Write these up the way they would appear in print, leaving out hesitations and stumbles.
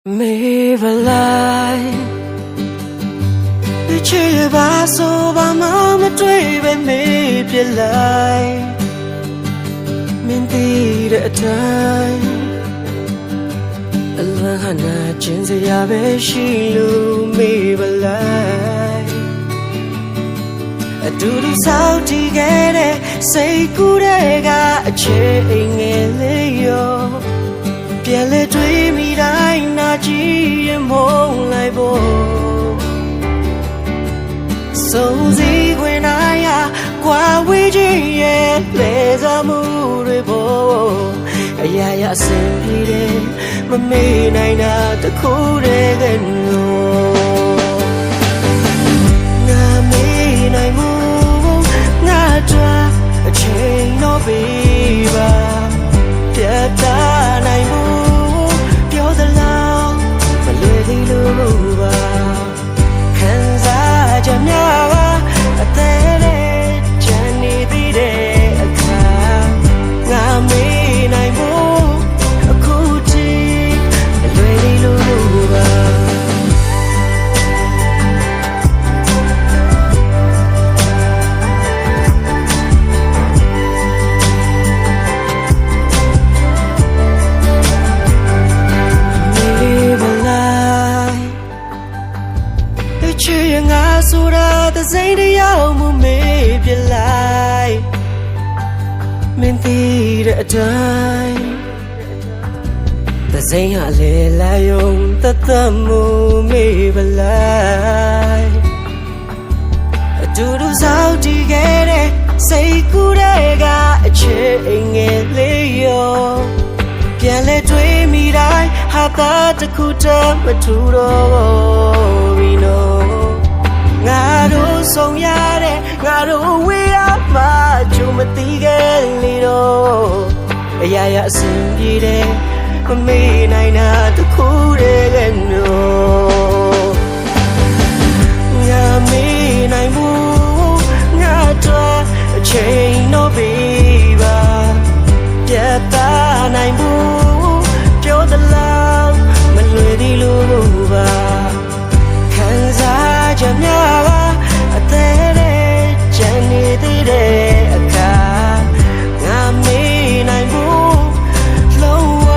Me valai Che ba so ba ma ma twi be me pye lai Min ti de tai Alwan hana chin se ya be shi lu me valai Du du sao ti ge de sai ku de ga a che nge le yoပြန်လေတွေးမိတိုင်းနာကြည့်ရင်မုန်းလိုက်ဖို့စုံစည်းခွင့်နိုင်ရာကွာဝေးခြင်းရဲ့လေစားမှုတွေဖို့အရာရာအဆင်ပြေတယ်မမေ့နိုင်တာတခုတည်းကလို့ငါမေ့နိုင်မှုငါတို့အချိန်တော့ပေးပါပြတ်သားနိုင်မှုပြောသလားမလွယ်သေးလို့ပါခံစားချက်များကအသေးလေးချမ်းနေသေးတဲ့အခါငါမေ့နိုင်မှုအခုထိမလွယ်သေးလို့ပါငါဆိုတာသစိမ့်တရားမှုမေးပြလိုက်မင်းသိတဲ့အတိုင်းသစိမ့်ဟာလေလာယုံတသက်မှုမေးပလိုက်အတူတူစောင့်တည်ခဲ့တဲ့စိတ်ကူးတဲ့ကအချစ်ငယ်လေးရောပြန်လဲတွေးမိတိုင်းဟာတာတခုတည်းမထူတော့ဘူးနော်ငါတို့ဆုံးရတဲ့ငါတို့ဝေးရမှာကြုံမသိခဲ့လေတော့အရာရာအဆင်ပြေတယ်မမေ့နိုင်တာတခုတည်းကနော်ငါမေ့နိုင်မှုငါတို့အချိန်တော့ပေးပါပြတ်သားနိုင်မှုပြောသလားမလွယ်သေးလို့ပါခံစားချက်များအသေးလေးချမ်းနေသေးတဲ့အခါငါမေ့နိုင်ဘူးလုံးဝ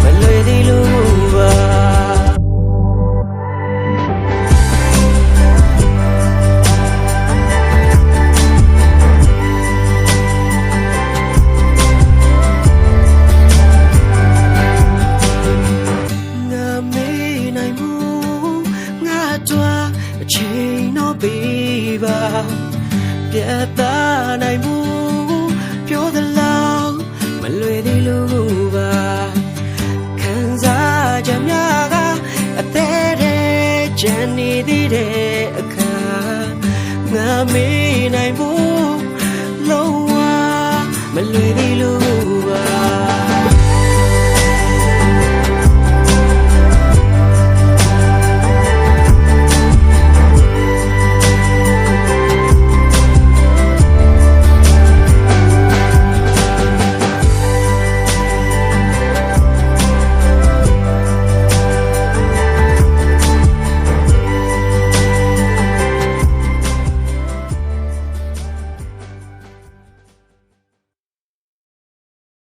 မလွယ်သေးလို့ပါချိန်တော့ပေးပါပြတ်သားနိုင်မှုပြောသလားမလွယ်သေးလို့ပါခံစားချက်များကအသေးသေးချမ်းနေသေးတဲ့အခါငါမေ့နိုင်မှုလုံးဝမလွယ်